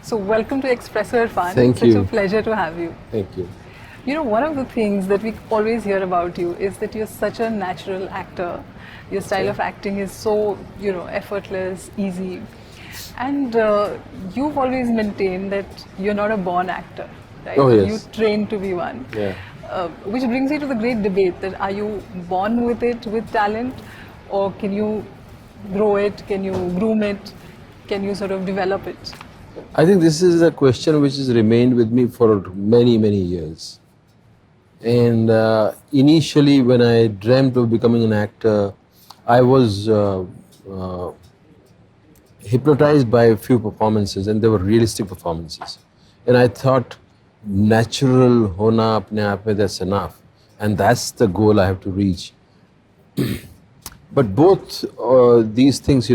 So welcome to Expresso, Irrfan. Thank It's such a you. pleasure to have you. Thank you. You know, one of the things that we always hear about you is that you're such a natural actor. Your style Okay. of acting is so, effortless, easy. And you've always maintained that you're not a born actor, right? Oh, You yes. train to be one. Yeah. Which brings me to the great debate that are you born with it, with talent, or can you grow it, can you groom it, can you sort of develop it? I think this is a question which has remained with me for many, many years. And initially, when I dreamt of becoming an actor, I was uh, hypnotized by a few performances, and they were realistic performances. And I thought, natural hona apne aap mein, that's enough. And that's the goal I have to reach. But both these things,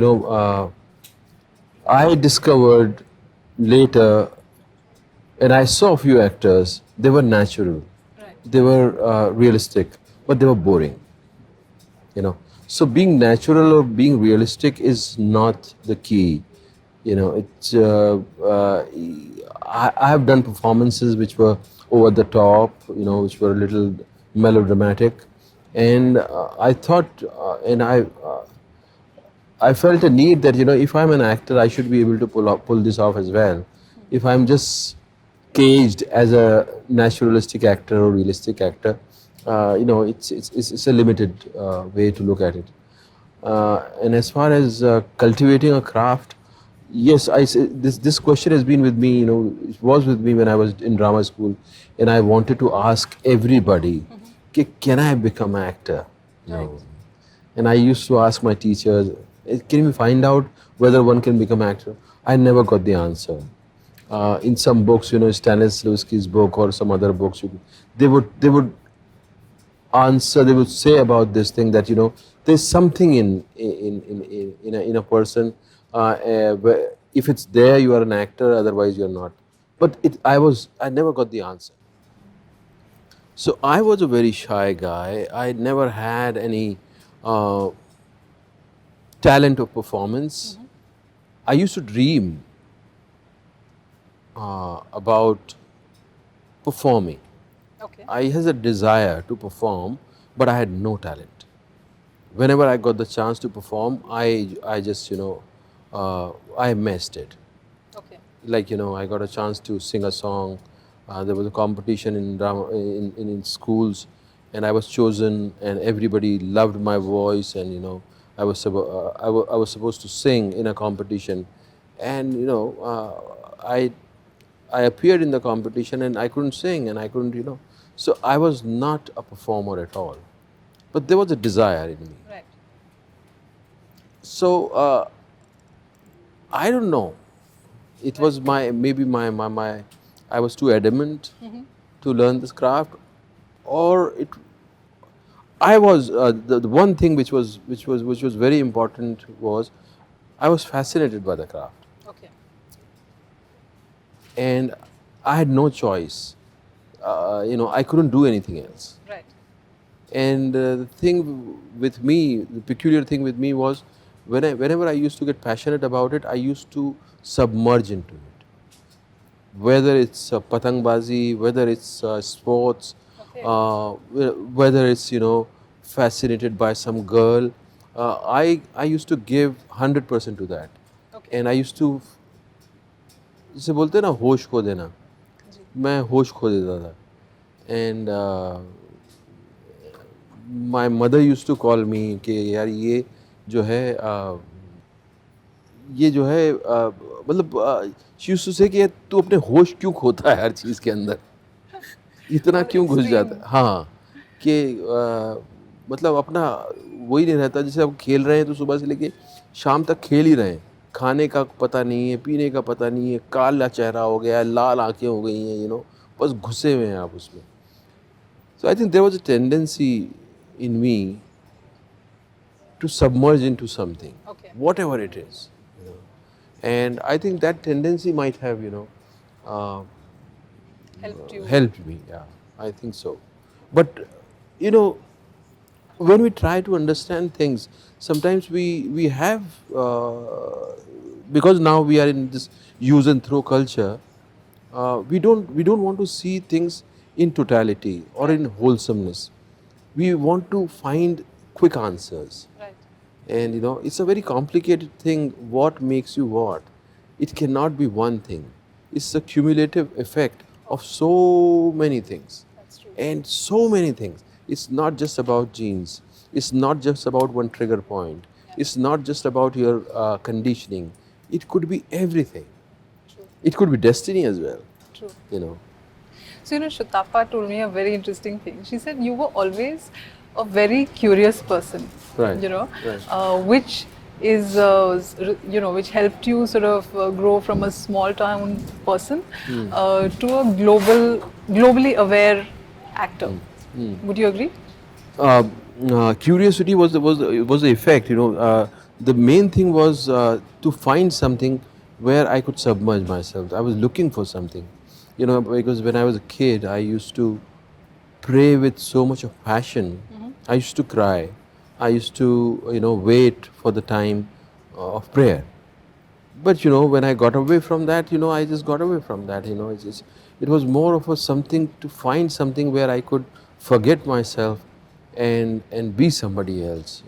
I discovered later, and I saw a few actors, they were natural, Right. they were realistic, but they were boring. You know, so being natural or being realistic is not the key. It's I have done performances which were over the top, which were a little melodramatic, and I thought, and I felt a need that if I'm an actor, I should be able to pull this off as well. If I'm just caged as a naturalistic actor or realistic actor, it's a limited way to look at it. And as far as cultivating a craft, yes, this question has been with me. It was with me when I was in drama school, and I wanted to ask everybody, can I become an actor? Right. And I used to ask my teachers, can we find out whether one can become an actor? I never got the answer. In some books, Stanislavski's book or some other books, they would answer. They would say about this thing that there's something in a person. If it's there, you are an actor. Otherwise, you're not. But I never got the answer. So I was a very shy guy. I never had any uh, talent of performance. I used to dream about performing. Okay. I had a desire to perform, but I had no talent. Whenever I got the chance to perform, I just I missed it. Okay. Like I got a chance to sing a song. There was a competition in drama in schools, and I was chosen, and everybody loved my voice, and I was supposed to sing in a competition, and I appeared in the competition, and I couldn't sing, and I couldn't so I was not a performer at all, but there was a desire in me. Right. So I don't know. It was maybe my I was too adamant to learn this craft, or I was the one thing which was very important was I was fascinated by the craft, Okay. and I had no choice. I couldn't do anything else. Right. And the thing with me, the peculiar thing with me was whenever I used to get passionate about it, I used to submerge into it. Whether it's patangbazi, whether it's sports, Okay. whether it's fascinated by some girl, I used to give 100% to that, Okay. and I used to, जिसे बोलते हैं ना होश खो देना, मैं होश खो देता था, and my mother used to call me कि यार ये जो है मतलब she used to say कि तू अपने होश क्यों खोता है हर चीज़ के अंदर, इतना और क्यों घुस जाता है? extreme. हाँ, कि मतलब अपना वही नहीं रहता, जैसे अब खेल रहे हैं तो सुबह से लेके शाम तक खेल ही रहे हैं, खाने का पता नहीं है, पीने का पता नहीं है, काला चेहरा हो गया है, लाल आंखें हो गई हैं, बस घुसे हुए हैं आप उसमें. So I think there was a tendency in me to submerge into something, Okay. whatever it is. And I think that tendency might have, uh, Helped you. helped me. Yeah, I think so. But, when we try to understand things, sometimes we have because now we are in this use and throw culture, we don't want to see things in totality or in wholesomeness. We want to find quick answers. Right. And it's a very complicated thing. What makes you what? It cannot be one thing. It's a cumulative effect of so many things. That's true. And so many things. It's not just about genes. It's not just about one trigger point. It's not just about your conditioning. It could be everything. True. It could be destiny as well. True. You know. So, Sutapa told me a very interesting thing. She said you were always a very curious person. Right. Right. Which is, which helped you sort of grow from a small town person to a globally aware actor. Would you agree? Curiosity was the effect. The main thing was to find something where I could submerge myself. I was looking for something, because when I was a kid, I used to pray with so much of passion. I used to cry. I used to, wait for the time of prayer. But when I got away from that, I just got away from that. It was more of a something to find something where I could forget myself and be somebody else,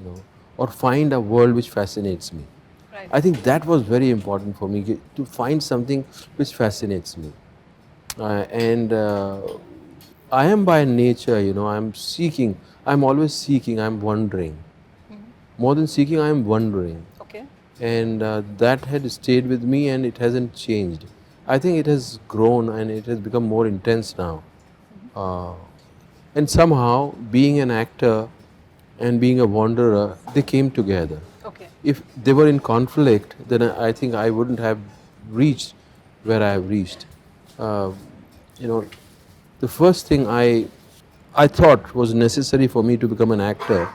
or find a world which fascinates me. Right. I think that was very important for me, to find something which fascinates me. And I am by nature, I'm seeking. I'm always seeking. I'm wondering. More than seeking, I'm wondering. Okay. And that had stayed with me, and it hasn't changed. I think it has grown and it has become more intense now. And somehow, being an actor and being a wanderer, they came together. Okay. If they were in conflict, then I think I wouldn't have reached where I have reached. The first thing I thought was necessary for me to become an actor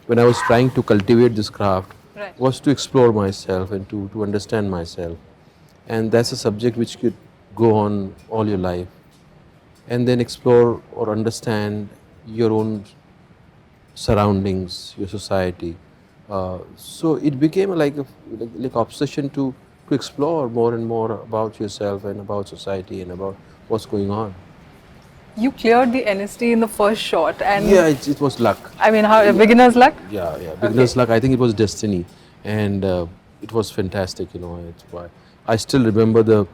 when I was trying to cultivate this craft Right. was to explore myself and to understand myself. And that's a subject which could go on all your life. And then explore or understand your own surroundings, your society. So it became like obsession to explore more and more about yourself and about society and about what's going on. You cleared the NST in the first shot, and Yeah, it was luck. I mean, how beginner's luck? Yeah, beginner's luck. I think it was destiny, and it was fantastic. It's why I still remember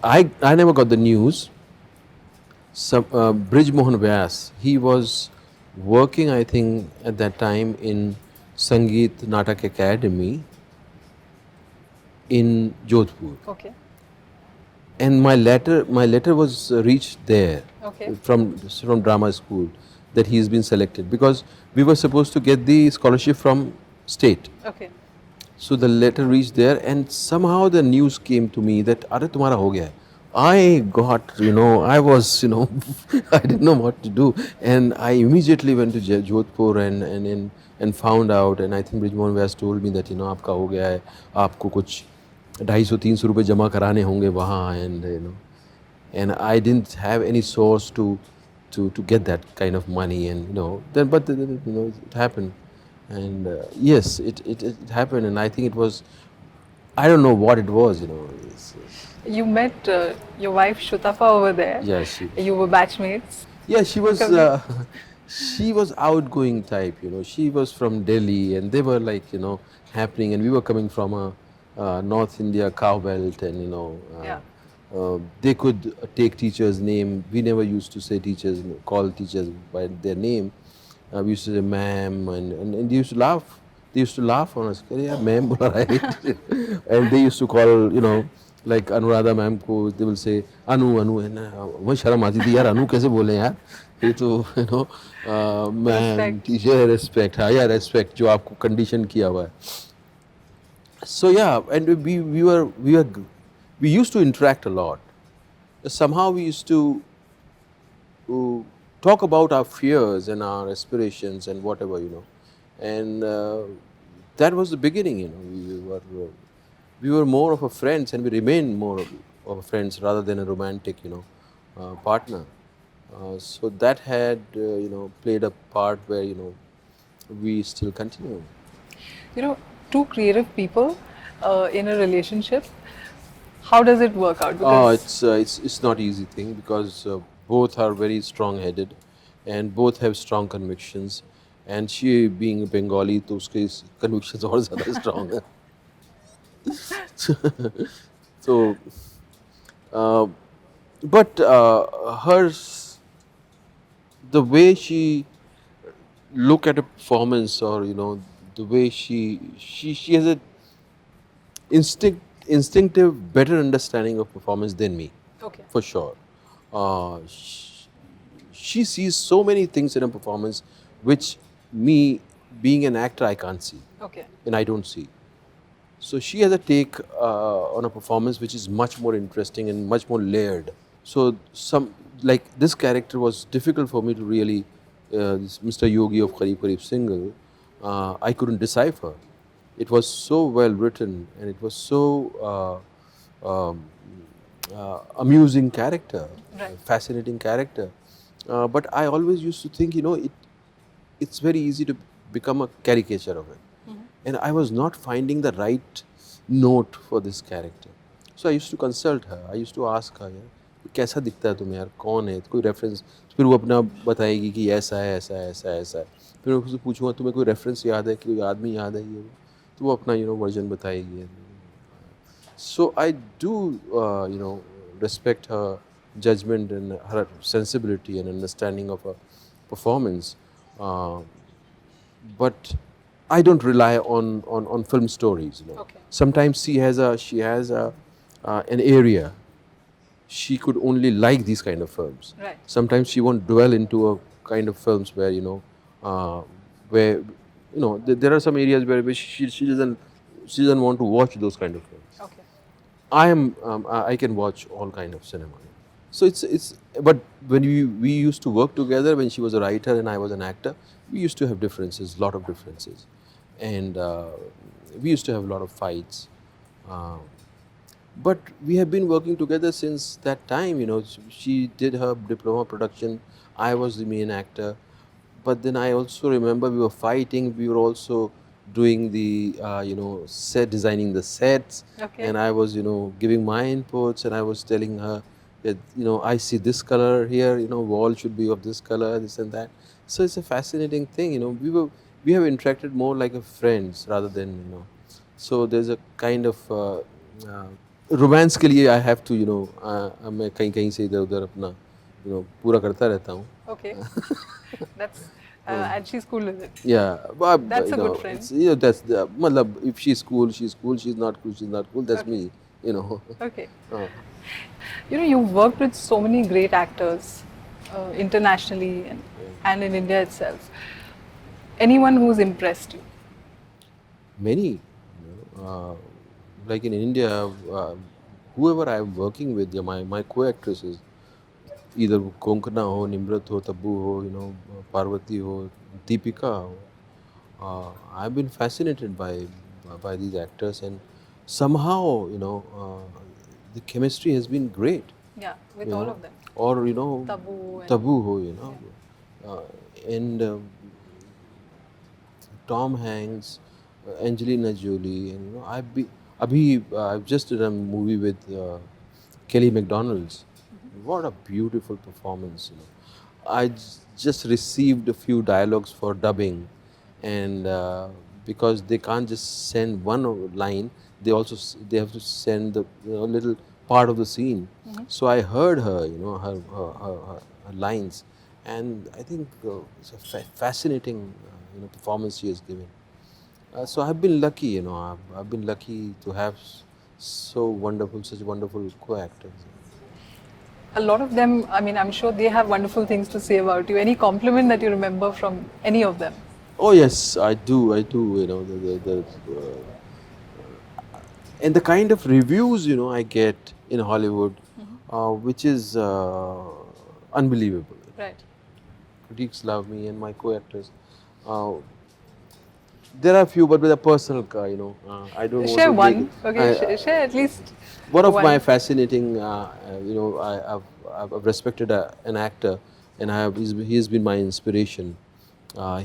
I never got the news. Brij Mohan Vyas, he was working, I think, at that time in Sangeet Natak Academy in Jodhpur. Okay. And my letter was reached there. Okay. From drama school, that he's been selected, because we were supposed to get the scholarship from state. Okay. So the letter reached there, and somehow the news came to me that "Arey tumhara ho gaya hai." I got, I was, I didn't know what to do, and I immediately went to Jodhpur and found out, and I think Brij Mohan Vyas told me that आपका हो गया है, आपको कुछ 250-300 रुपए जमा कराने होंगे वहाँ, and I didn't have any source to get that kind of money, and but it happened, and yes, it happened, and I think it was, I don't know what it was, You met your wife Sutapa over there. Yes, You were batchmates. yeah, she was she was outgoing type, she was from Delhi, and they were like, happening, and we were coming from a North India cow belt, and Yeah. they could take teachers' name. We never used to say teachers, call teachers by their name. We used to say ma'am, and they used to laugh. They used to laugh on us. Yeah, ma'am, right? And they used to call, like Anuradha ma'am ko, they will say Anu, and मुझे शर्म आती थी यार, Anu कैसे बोले यार? ये तो ma'am, Respect. teacher, respect, हाँ यार, respect जो आपको condition किया हुआ है. So yeah, and we used to interact a lot. Somehow we used to talk about our fears and our aspirations and whatever, and that was the beginning. We were more of a friends, and we remained more of a friends rather than a romantic, partner. So that had played a part where we still continue. Two creative people in a relationship. How does it work out? Oh, Because it's not easy thing because both are very strong-headed, and both have strong convictions. And she being a Bengali, तो उसके convictions और ज़्यादा strong है. So, uh, but the way she look at a performance, or the way she has a instinctive better understanding of performance than me, okay, for sure. She sees so many things in a performance which me, being an actor, I can't see okay, and I don't see. So she has a take on a performance which is much more interesting and much more layered. So some, like this character was difficult for me to really, this Mr. Yogi of Qareeb Qareeb Single, I couldn't decipher. It was so well written, and it was so amusing character, right, fascinating character. But I always used to think, it's very easy to become a caricature of it. And I was not finding the right note for this character. So I used to consult her. I used to ask her, यार कैसा दिखता है तुम्हें यार, कौन है, कोई reference. फिर वो अपना बताएगी कि ऐसा है, ऐसा है, ऐसा है, ऐसा है. फिर मैं उससे पूछूंगा तुम्हें कोई रेफरेंस याद है, कोई आदमी याद है ये वो, तो वो अपना वर्जन बताएगी. So I do respect her judgment and her sensibility and understanding of her performance. But I don't rely on film stories. okay, Sometimes she has an area. She could only like these kind of films. right, Sometimes she won't dwell into a kind of films where where there are some areas where she doesn't want to watch those kind of films. okay, I can watch all kind of cinema. So it's but when we used to work together, when she was a writer and I was an actor, we used to have differences, lot of differences, and we used to have a lot of fights. Uh, but we have been working together since that time. She did her diploma production. I was the main actor. But then I also remember we were fighting. We were also doing the set, designing the sets, okay, and I was giving my inputs, and I was telling her that I see this color here. Wall should be of this color, this and that. So it's a fascinating thing. We have interacted more like a friends rather than So there's a kind of romance के लिए I have to मैं कहीं कहीं से इधर उधर अपना पूरा करता रहता हूँ. okay. That's and she's cool with it. Yeah, but That's a good friend. That's the. Matlab, if she's cool, she's cool. She's not cool, she's not cool. That's Okay. me. Okay. Oh. You've worked with so many great actors internationally and in India itself. Anyone who's impressed you? Many, like in India, whoever I'm working with, my co-actresses, either Konkana ho, Nimrat ho, Tabu ho, Parvati ho, Deepika ho. I've been fascinated by these actors, and somehow the chemistry has been great. Yeah, with you all know, of them. or Tabu and Tabu ho, and Tom Hanks, Angelina Jolie, and I've just did a movie with Kelly McDonald's. What a beautiful performance! I just received a few dialogues for dubbing, and because they can't just send one line, they have to send the little part of the scene. So I heard her, her lines, and I think it's a fascinating performance she has given. So I've been lucky, I've been lucky to have such wonderful co-actors. a lot of them, I mean, I'm sure they have wonderful things to say about you. Any compliment that you remember from any of them? Oh yes, I do. And the kind of reviews I get in Hollywood, which is unbelievable. Right. Critics love me and my co-actors. There are a few, but with a personal, I don't Share want to one. Okay, share at least one of one. my fascinating, I've respected an actor, and he has been my inspiration.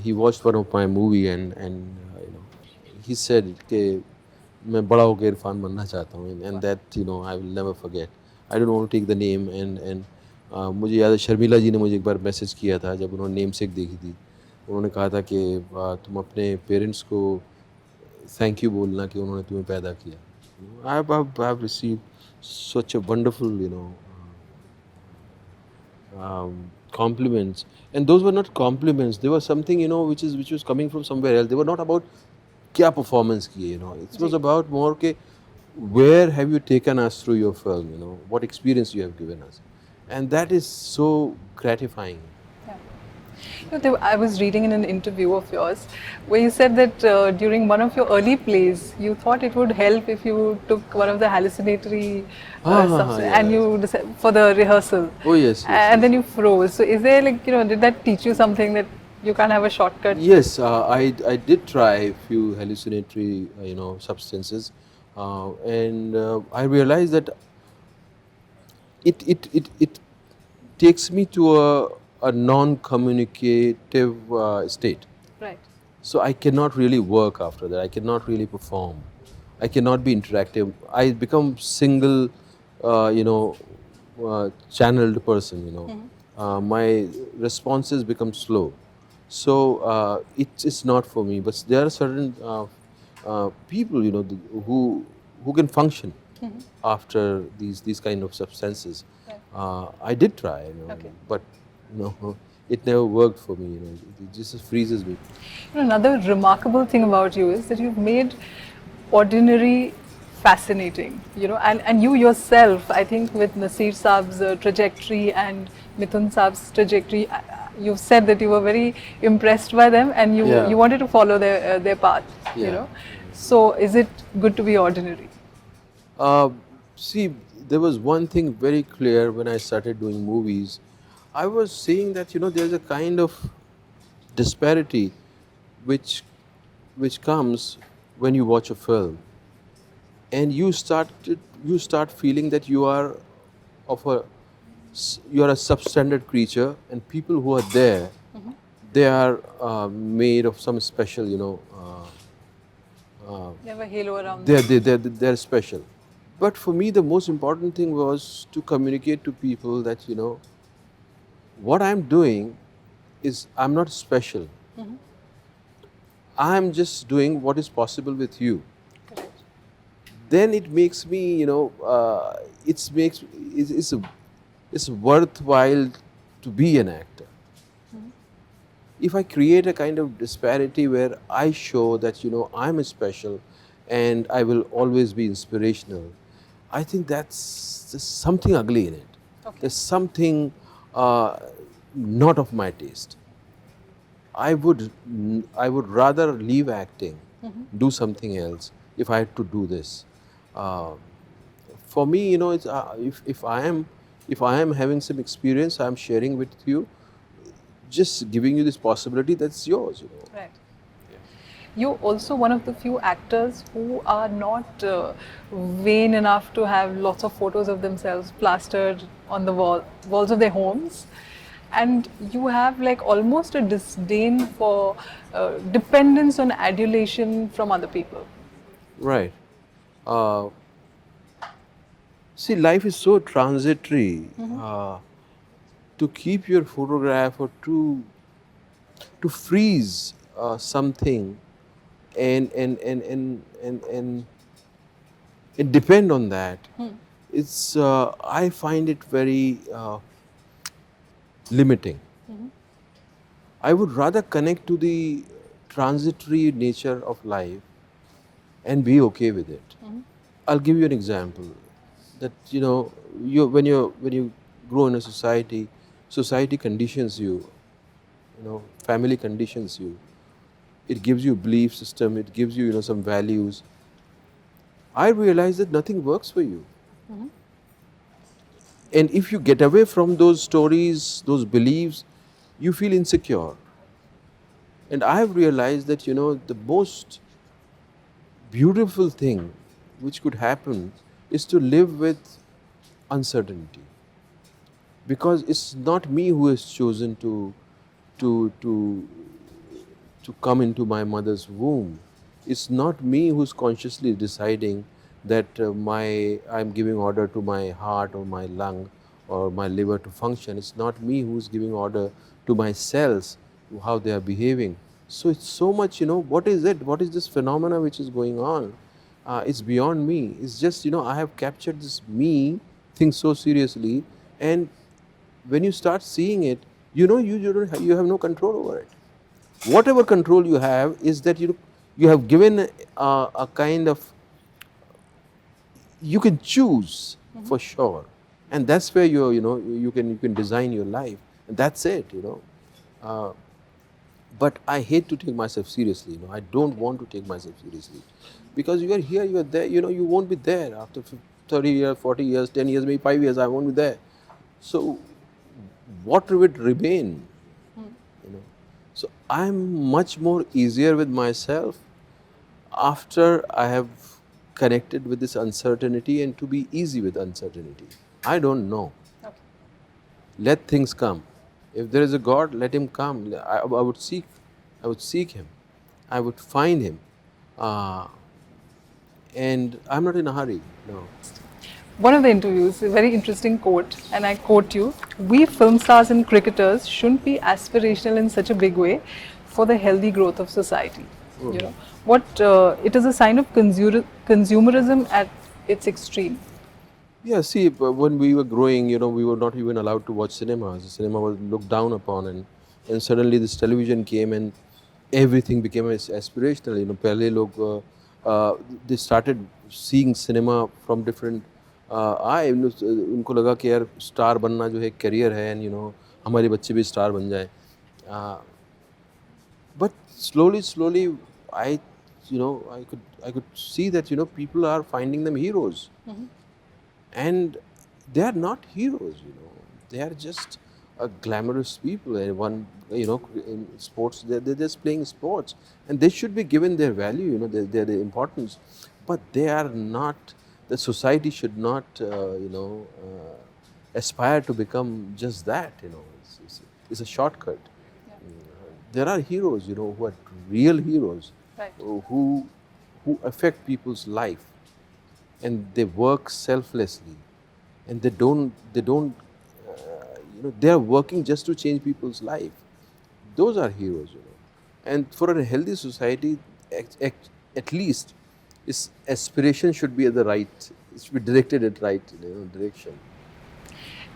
He watched one of my movie, and he said, okay, मैं बड़ा होकर इरफान बनना चाहता हूँ, and that you know I will never forget. I don't want to take the name and मुझे याद है शर्मिला जी ने मुझे एक बार मैसेज किया था जब उन्होंने नेम सेक देखी थी, उन्होंने कहा था कि तुम अपने पेरेंट्स को थैंक यू बोलना कि उन्होंने तुम्हें पैदा किया. I've received such a wonderful compliments, and those were not compliments, they were something which was coming from somewhere else. They were not about क्या performance की है, it was about more के where have you taken us through your film, what experience you have given us, and that is so gratifying. I was reading in an interview of yours where you said that during one of your early plays, you thought it would help if you took one of the hallucinatory and yes. you for the rehearsal. Oh yes, And then yes. you froze. So is there did that teach you something that you can't have a shortcut? Yes, I did try a few hallucinatory substances, and I realized that it takes me to a non-communicative state. Right. So I cannot really work after that. I cannot really perform. I cannot be interactive. I become single, channeled person. My responses become slow. So it's not for me. But there are certain people, who can function after these kind of substances. Right. I did try, Okay. but it never worked for me. It just freezes me. Another remarkable thing about you is that you've made ordinary fascinating, and you yourself, I think with Nasir Saab's trajectory and Mithun Saab's trajectory, you've said that you were very impressed by them and you wanted to follow their path, Yeah. So is it good to be ordinary? See, there was one thing very clear when I started doing movies. I was seeing that there's a kind of disparity which comes when you watch a film, and you start feeling that you are a substandard creature, and people who are there, they are made of some special, They have a halo around they're special. But for me, the most important thing was to communicate to people that what I'm doing is I'm not special. I'm just doing what is possible with you. Correct. Then it makes me, it's worthwhile to be an actor. If I create a kind of disparity where I show that I'm special and I will always be inspirational, I think there's something ugly in it. Okay. There's something not of my taste. I would rather leave acting, do something else if I had to do this. For me, it's if I am having some experience, I'm sharing with you, just giving you this possibility that's yours. Right. You're also one of the few actors who are not vain enough to have lots of photos of themselves plastered on the walls of their homes. And you have almost a disdain for dependence on adulation from other people. Right. See, life is so transitory. To keep your photograph or to freeze something and depend on that, it's I find it very limiting. I would rather connect to the transitory nature of life and be okay with it. I'll give you an example. That when you grow in a society conditions you. Family conditions you. It gives you a belief system. It gives you some values. I realize that nothing works for you. And if you get away from those stories, those beliefs, you feel insecure. And I have realized that the most beautiful thing which could happen is to live with uncertainty, because it's not me who has chosen to come into my mother's womb. It's not me who's consciously deciding that I'm giving order to my heart or my lung or my liver to function. It's not me who's giving order to my cells, how they are behaving. So it's so much, what is it? What is this phenomena which is going on? It's beyond me. It's just, I have captured this me thing so seriously, and when you start seeing it, you have no control over it. Whatever control you have is that you have given a kind of, you can choose for sure, and that's where you can design your life, and that's it. Uh, but I hate to take myself seriously. I don't want to take myself seriously, because you are here, you are there. You won't be there after 30 years, 40 years, 10 years, maybe 5 years. I won't be there. So what would remain? So I'm much more easier with myself after I have connected with this uncertainty, and to be easy with uncertainty. I don't know. Okay. Let things come. If there is a God, let Him come. I would seek Him. I would find Him. And I'm not in a hurry, no. One of the interviews, a very interesting quote, and I quote you: "We film stars and cricketers shouldn't be aspirational in such a big way for the healthy growth of society." It is a sign of consumerism at its extreme. Yeah, see, when we were growing, we were not even allowed to watch cinemas. The cinema was looked down upon, and suddenly this television came, and everything became aspirational. Pehle log, they started seeing cinema from different eye. उनको लगा कि यार star बनना जो है एक career है, and हमारे बच्चे भी स्टार बन जाए. But slowly, I could see that people are finding them heroes. And they are not heroes, they are just glamorous people. And in sports, they're just playing sports, and they should be given their value, their importance. But they are not, the society should not, aspire to become just that, it's a shortcut. There are heroes, who are real heroes, Right. who affect people's life, and they work selflessly, and they are working just to change people's life. Those are heroes, And for a healthy society, at least, its aspiration should be at the right, it should be directed at right direction.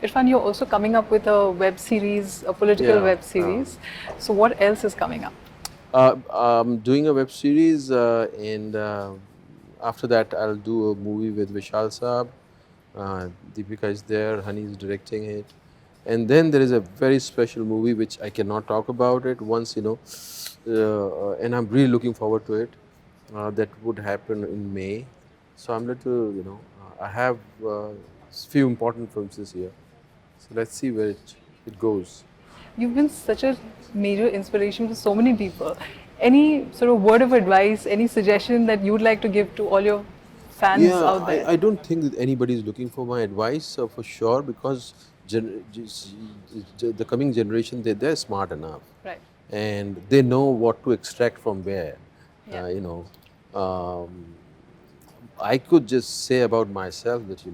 Irfan, you're also coming up with a web series, a political web series. So what else is coming up? I'm doing a web series, and after that I'll do a movie with Vishal Saab. Deepika is there, Honey is directing it. And then there is a very special movie which I cannot talk about it once, and I'm really looking forward to it. That would happen in May. So I'm little, I have few important films this year. So let's see where it goes. You've been such a major inspiration for so many people. Any sort of word of advice, any suggestion that you'd like to give to all your fans out there? I don't think that anybody is looking for my advice for sure, because the coming generation, they're smart enough. Right. And they know what to extract from where. Yeah. I could just say about myself that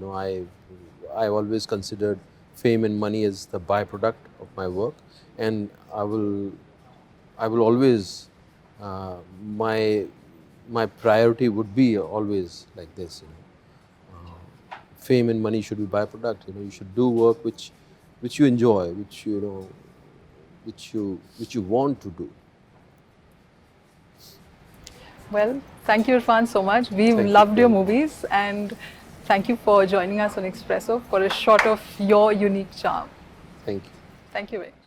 I always considered fame and money as the byproduct of my work, and I will always my priority would be always like this. Fame and money should be byproduct. You should do work which you enjoy, which you want to do. Well, thank you, Irfan, so much. We've loved your movies, and thank you for joining us on Expresso for a shot of your unique charm. Thank you. Thank you very much.